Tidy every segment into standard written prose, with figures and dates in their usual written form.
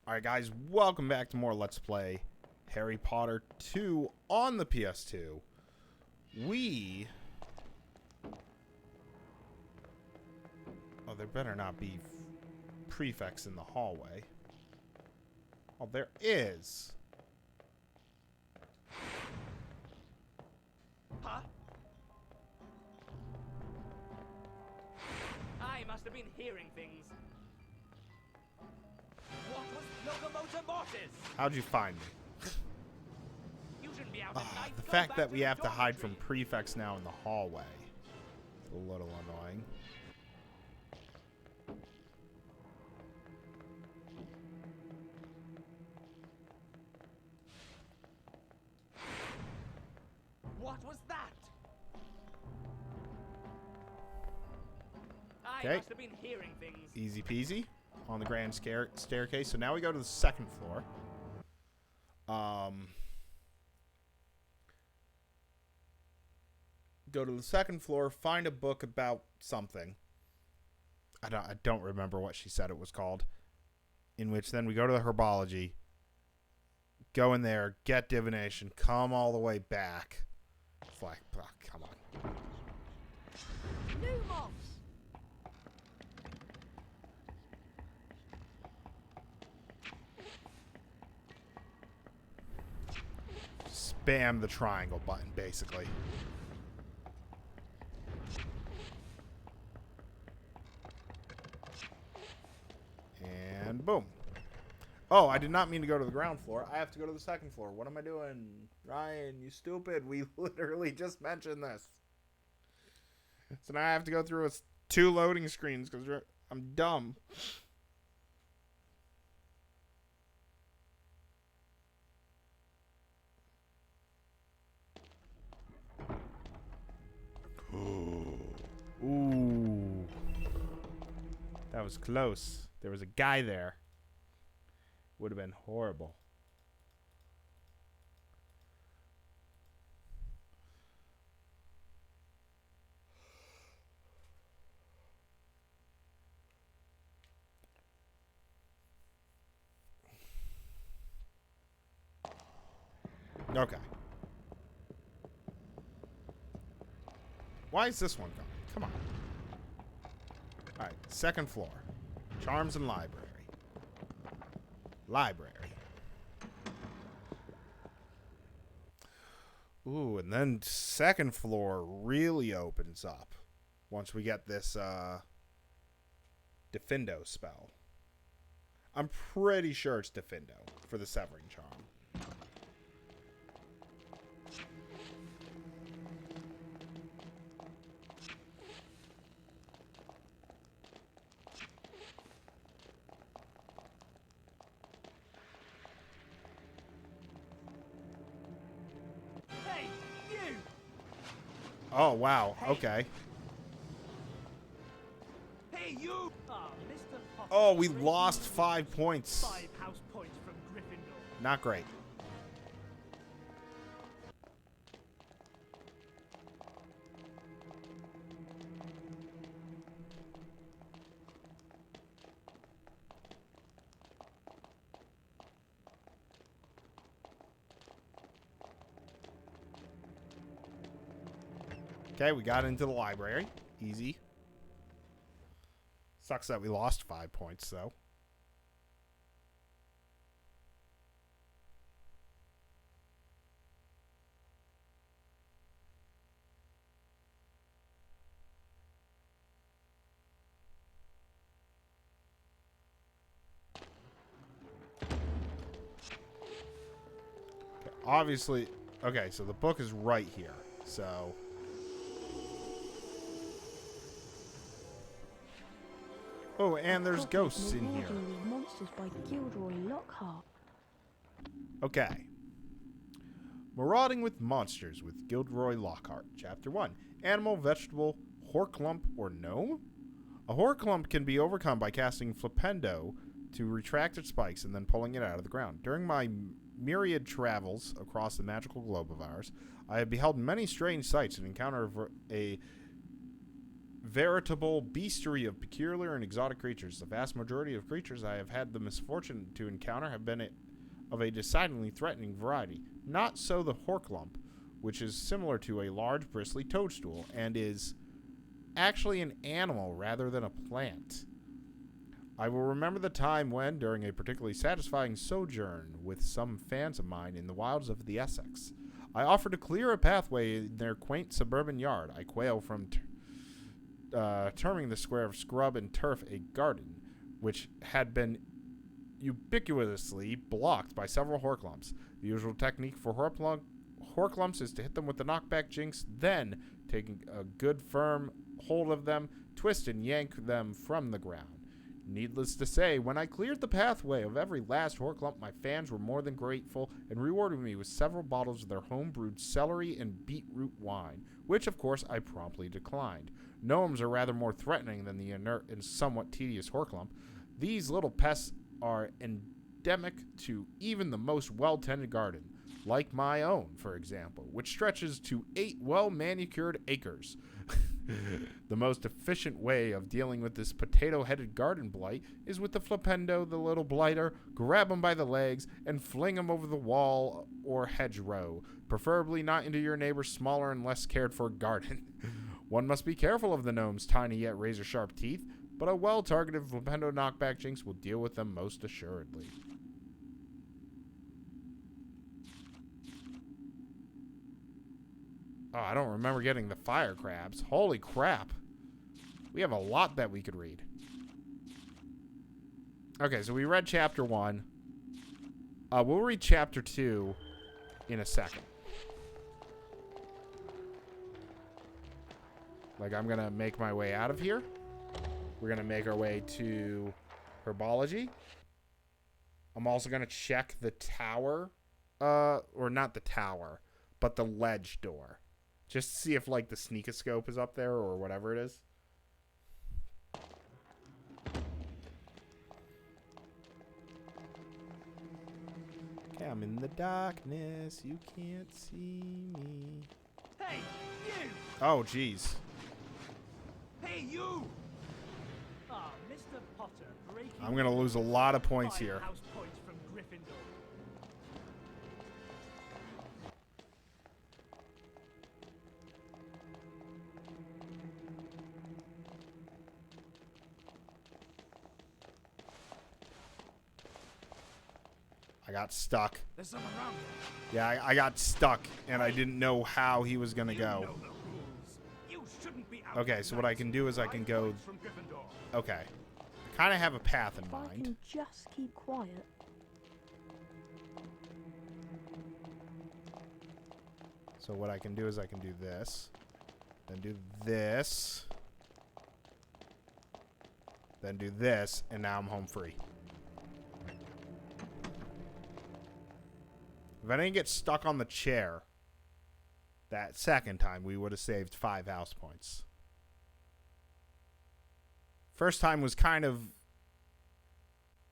Alright guys, welcome back to more Let's Play Harry Potter 2 on the PS2. Oh, there better not be prefects in the hallway. Oh, there is. Huh? I must have been hearing things. What was locomotor mortis? How'd you find me? You shouldn't be out at night. The Go fact back that to we the have to hide from dormitory. prefects now in the hallway is a little annoying. What was that? I Okay. must have been hearing things. Easy peasy on the grand staircase. So now we go to the second floor. Go to the second floor, find a book about something. I don't remember what she said it was called. In which then we go to the herbology, go in there, get divination, come all the way back. It's like, oh, come on. Lumos! Spam the triangle button, basically. And boom. Oh, I did not mean to go to the ground floor. I have to go to the second floor. What am I doing? Ryan, you stupid. We literally just mentioned this. So now I have to go through 2 loading screens because I'm dumb. Ooh. That was close. There was a guy there. Would have been horrible. Okay. Why is this one going? Come on. Alright, second floor. Charms and library. Library. Ooh, and then second floor really opens up once we get this Defendo spell. I'm pretty sure it's Defendo for the Severing Charm. Hey, you! Oh, wow. Okay. Hey, you! Ah, Mr. Potter. Oh, we lost 5 points. 5 house points from Gryffindor. Not great. Okay, we got into the library. Easy. Sucks that we lost 5 points, though. Okay, obviously, okay, so the book is right here. So, oh, and there's ghosts in here. Maurading with Monsters by Gilderoy Lockhart. Okay. Maurading with Monsters with Gilderoy Lockhart. Chapter 1. Animal, vegetable, horklump, or gnome? A horklump can be overcome by casting Flipendo to retract its spikes and then pulling it out of the ground. During my myriad travels across the magical globe of ours, I have beheld many strange sights and encountered a veritable bestiary of peculiar and exotic creatures. The vast majority of creatures I have had the misfortune to encounter have been of a decidedly threatening variety. Not so the horklump, which is similar to a large bristly toadstool and is actually an animal rather than a plant. I will remember the time when, during a particularly satisfying sojourn with some fans of mine in the wilds of the Essex, I offered to clear a pathway in their quaint suburban yard. I quail from terming the square of scrub and turf a garden, which had been ubiquitously blocked by several horklumps. The usual technique for horklumps is to hit them with the knockback jinx, then, taking a good firm hold of them, twist and yank them from the ground. Needless to say, when I cleared the pathway of every last horklump, my fans were more than grateful and rewarded me with several bottles of their home-brewed celery and beetroot wine, which, of course, I promptly declined. Gnomes are rather more threatening than the inert and somewhat tedious horklump. These little pests are endemic to even the most well-tended garden, like my own, for example, which stretches to 8 well-manicured acres. The most efficient way of dealing with this potato-headed garden blight is with the flipendo, the little blighter, grab him by the legs, and fling him over the wall or hedgerow, preferably not into your neighbor's smaller and less cared-for garden. One must be careful of the gnome's tiny yet razor-sharp teeth, but a well-targeted flipendo knockback jinx will deal with them most assuredly. Oh, I don't remember getting the fire crabs. Holy crap. We have a lot that we could read. Okay, so we read chapter 1. We'll read chapter 2 in a second. Like, I'm going to make my way out of here. We're going to make our way to herbology. I'm also going to check the tower. Or not the tower, but the ledge door. Just to see if, like, the sneakoscope is up there or whatever it is. Okay, I'm in the darkness. You can't see me. Hey, you! Oh, jeez. Hey, you! Ah, Mr. Potter breaking. I'm going to lose a lot of points 5 here. house points from Gryffindor. I got stuck. There's someone around here. Yeah, I got stuck, and I didn't know how he was going to You go. know the rules. You shouldn't be out Okay, so what I can do is I can go... 5 points from Gryffindor. Okay. I kind of have a path in If I mind. can just keep quiet. So what I can do is I can do this. Then do this. Then do this, and now I'm home free. If I didn't get stuck on the chair that second time, we would have saved 5 house points. First time was kind of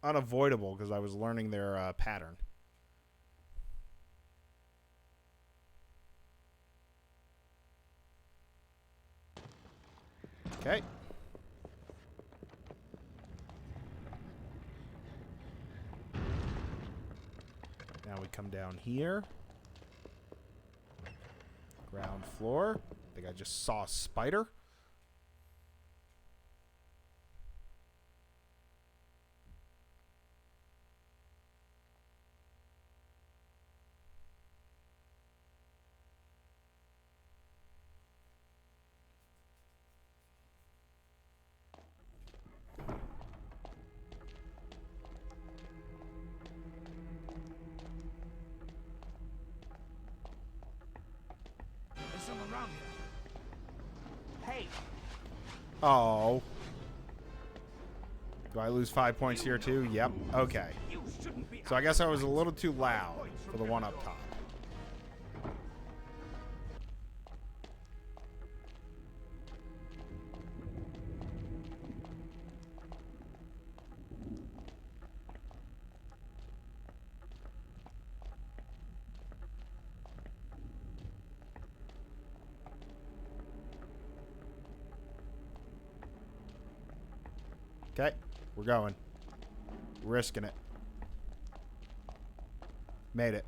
unavoidable because I was learning their pattern. Okay. Now we come down here. Ground floor. I think I just saw a spider. There's someone around here. Hey, Oh. Do I lose 5 points here too? Yep. Okay. you shouldn't be So I guess I was a little too loud for the one up top. Okay, we're going. Risking it. Made it.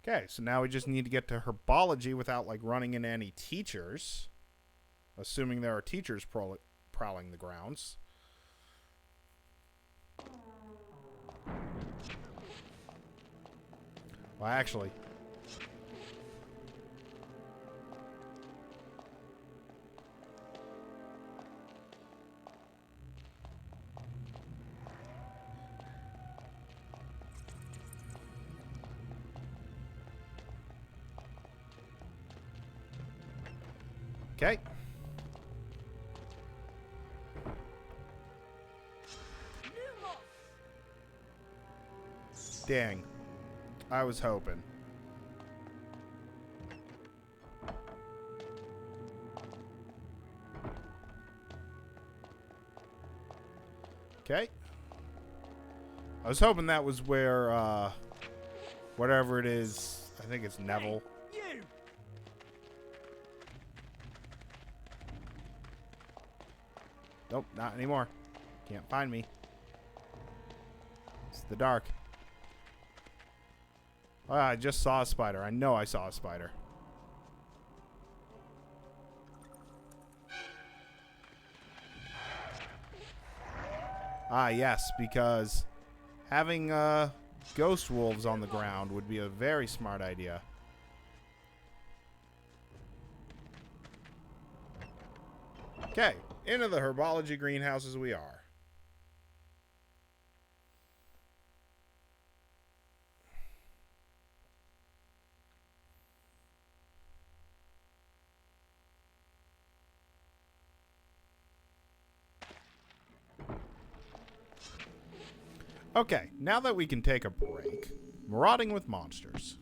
Okay, so now we just need to get to herbology without, like, running into any teachers. Assuming there are teachers prowling the grounds. Well, actually... Okay. Dang. I was hoping. Okay. I was hoping that was where, whatever it is, I think it's Neville. Hey, you! Nope, not anymore. Can't find me. It's the dark. Ah, I just saw a spider. I know I saw a spider. Ah, yes, because having ghost wolves on the ground would be a very smart idea. Okay, into the herbology greenhouses we are. Okay, now that we can take a break, marauding with monsters.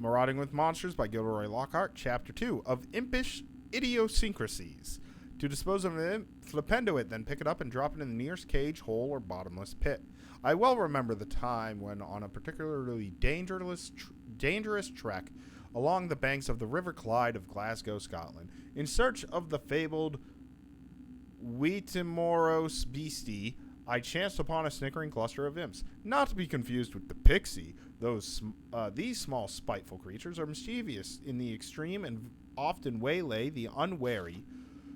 Marauding with Monsters by Gilderoy Lockhart, Chapter 2 of Impish Idiosyncrasies. To dispose of an imp, flipendo it, then pick it up and drop it in the nearest cage, hole, or bottomless pit. I well remember the time when, on a particularly dangerous trek along the banks of the River Clyde of Glasgow, Scotland, in search of the fabled Wheatemoros beastie, I chanced upon a snickering cluster of imps. Not to be confused with the pixie. These small, spiteful creatures are mischievous in the extreme and often waylay the unwary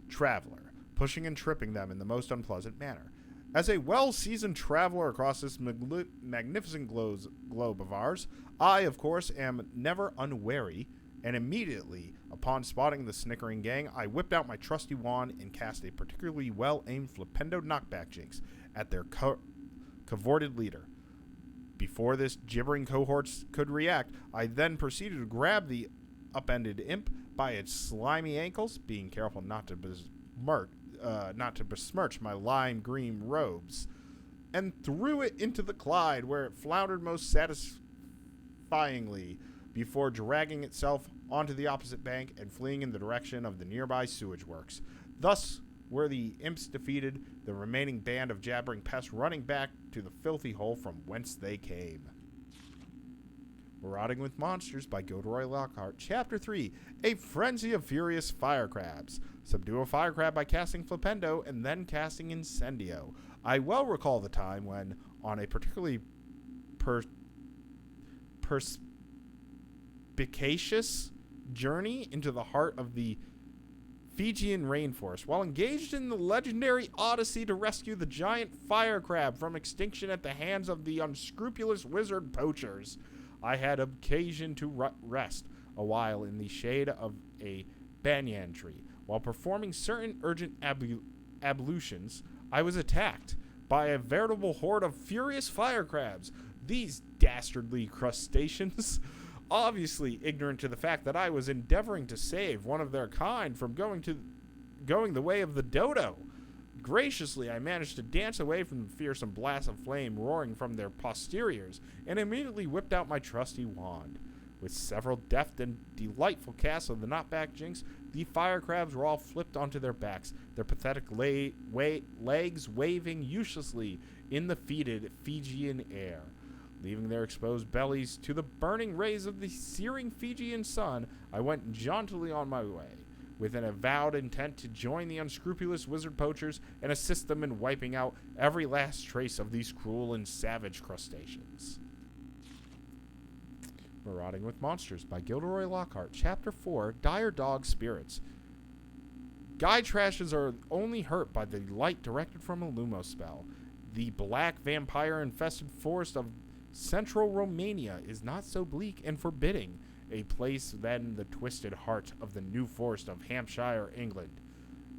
traveler, pushing and tripping them in the most unpleasant manner. As a well-seasoned traveler across this magnificent globe of ours, I, of course, am never unwary, and immediately, upon spotting the snickering gang, I whipped out my trusty wand and cast a particularly well-aimed flipendo knockback jinx at their cavorted leader. Before this gibbering cohort could react, I then proceeded to grab the upended imp by its slimy ankles, being careful not to besmirch my lime green robes, and threw it into the Clyde, where it floundered most satisfyingly before dragging itself onto the opposite bank and fleeing in the direction of the nearby sewage works. Thus were the imps defeated, the remaining band of jabbering pests running back to the filthy hole from whence they came. Marauding with Monsters by Gilderoy Lockhart, Chapter 3, A Frenzy of Furious Fire Crabs. Subdue a fire crab by casting Flipendo and then casting Incendio. I well recall the time when, on a particularly perspicacious journey into the heart of the Fijian rainforest, while engaged in the legendary odyssey to rescue the giant fire crab from extinction at the hands of the unscrupulous wizard poachers, I had occasion to rest a while in the shade of a banyan tree. While performing certain urgent ablutions, I was attacked by a veritable horde of furious fire crabs. These dastardly crustaceans, obviously ignorant to the fact that I was endeavoring to save one of their kind from going the way of the dodo. Graciously, I managed to dance away from the fearsome blast of flame roaring from their posteriors, and immediately whipped out my trusty wand. With several deft and delightful casts of the knockback jinx, the fire crabs were all flipped onto their backs, their pathetic legs waving uselessly in the fetid Fijian air. Leaving their exposed bellies to the burning rays of the searing Fijian sun, I went jauntily on my way, with an avowed intent to join the unscrupulous wizard poachers and assist them in wiping out every last trace of these cruel and savage crustaceans. Maurading with Monsters by Gilderoy Lockhart. Chapter 4, Dire Dog Spirits. Guy trashes are only hurt by the light directed from a Lumo spell. The black vampire-infested forest of central Romania is not so bleak and forbidding a place than the twisted heart of the New Forest of Hampshire, England.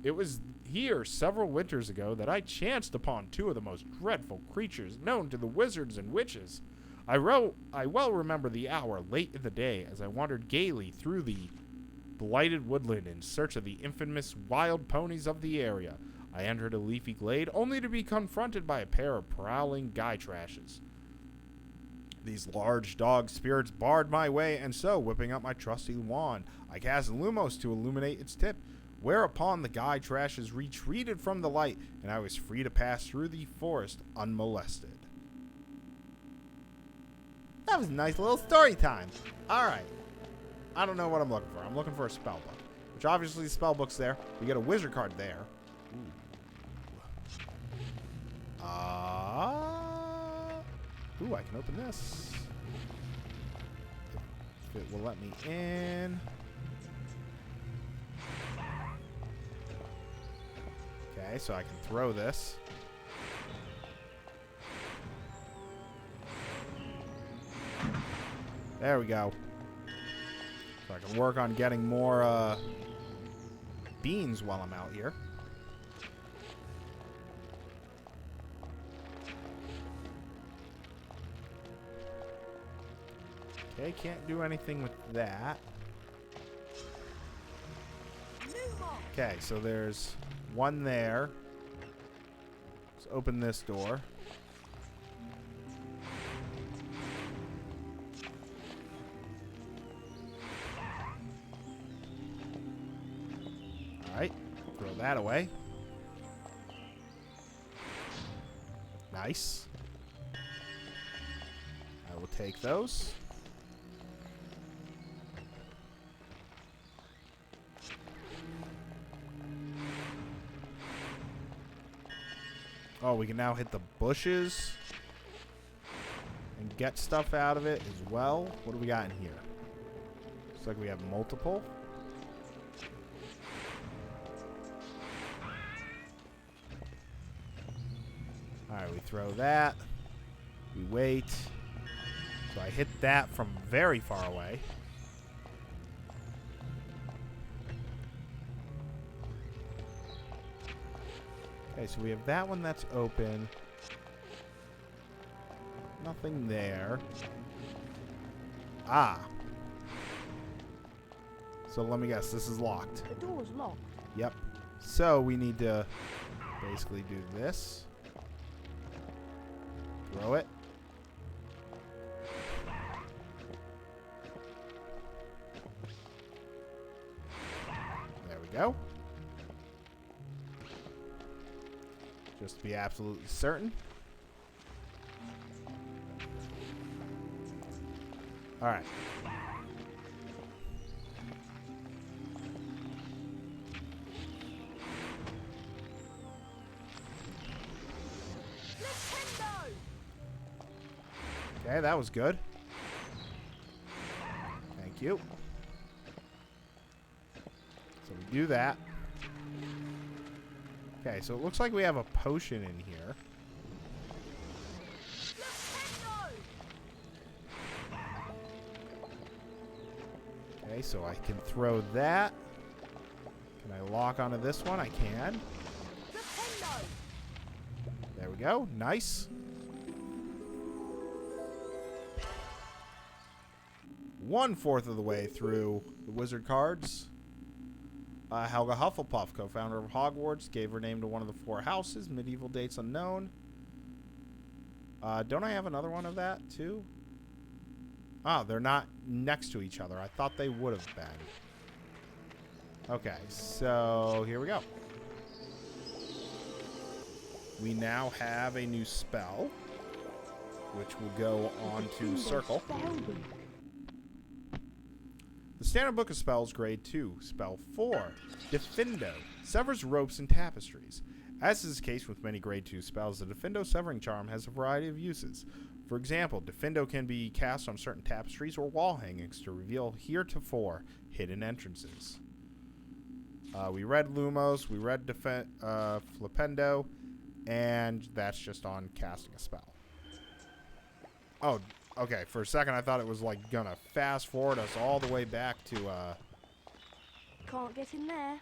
It was here several winters ago that I chanced upon two of the most dreadful creatures known to the wizards and witches. I well remember the hour late in the day as I wandered gaily through the blighted woodland in search of the infamous wild ponies of the area. I entered a leafy glade only to be confronted by a pair of prowling guy trashes. These large dog spirits barred my way, and so, whipping up my trusty wand, I cast Lumos to illuminate its tip, whereupon the guy trashes retreated from the light, and I was free to pass through the forest unmolested. That was a nice little story time. Alright. I don't know what I'm looking for. I'm looking for a spell book. Which obviously the spell book's there. We get a wizard card there. Ooh, I can open this. If it will let me in. Okay, so I can throw this. There we go. So I can work on getting more beans while I'm out here. Okay, can't do anything with that. Okay, so there's one there. Let's open this door. Alright, throw that away. Nice. I will take those. Oh, we can now hit the bushes and get stuff out of it as well. What do we got in here? Looks like we have multiple. Alright, we throw that. We wait. So I hit that from very far away. Okay, so we have that one that's open. Nothing there. Ah. So let me guess, this is locked. The door's locked. Yep. So we need to basically do this. Throw it. There we go. Just to be absolutely certain. All right. Okay, that was good. Thank you. So we do that. Okay, so it looks like we have a potion in here. Okay, so I can throw that. Can I lock onto this one? I can. There we go. Nice. 1/4 of the way through the wizard cards. Helga Hufflepuff, co-founder of Hogwarts, gave her name to one of the 4 houses. Medieval dates unknown. Don't I have another one of that too? Ah, they're not next to each other. I thought they would have been. Okay, so here we go. We now have a new spell, which will go on to Circle. The Standard Book of Spells, Grade 2, Spell 4, Defendo, severs ropes and tapestries. As is the case with many Grade 2 spells, the Defendo Severing Charm has a variety of uses. For example, Defendo can be cast on certain tapestries or wall hangings to reveal heretofore hidden entrances. We read Lumos, we read Flipendo, and that's just on casting a spell. Oh, okay. For a second, I thought it was like gonna fast forward us all the way back to Can't get in there.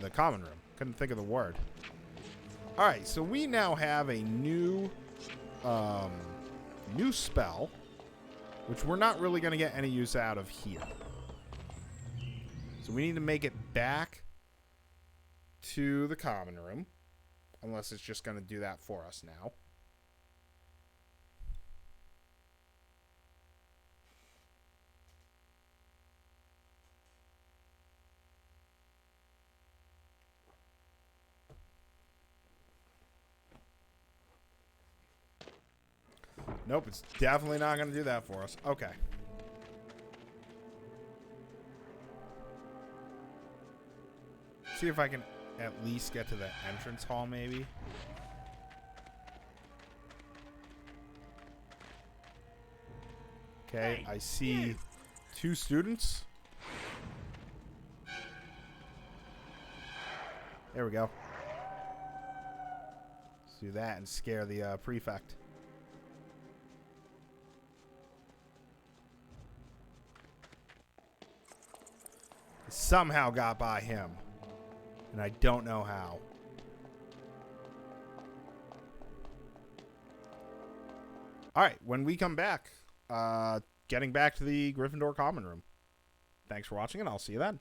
The common room. Couldn't think of the word. All right, so we now have a new spell, which we're not really gonna get any use out of here. So we need to make it back to the common room. Unless it's just going to do that for us now. Nope, it's definitely not going to do that for us. Okay. See if I can at least get to the entrance hall, maybe. Okay, I see 2 students. There we go. Let's do that and scare the prefect. Somehow got by him. And I don't know how. All right, when we come back, getting back to the Gryffindor common room. Thanks for watching, and I'll see you then.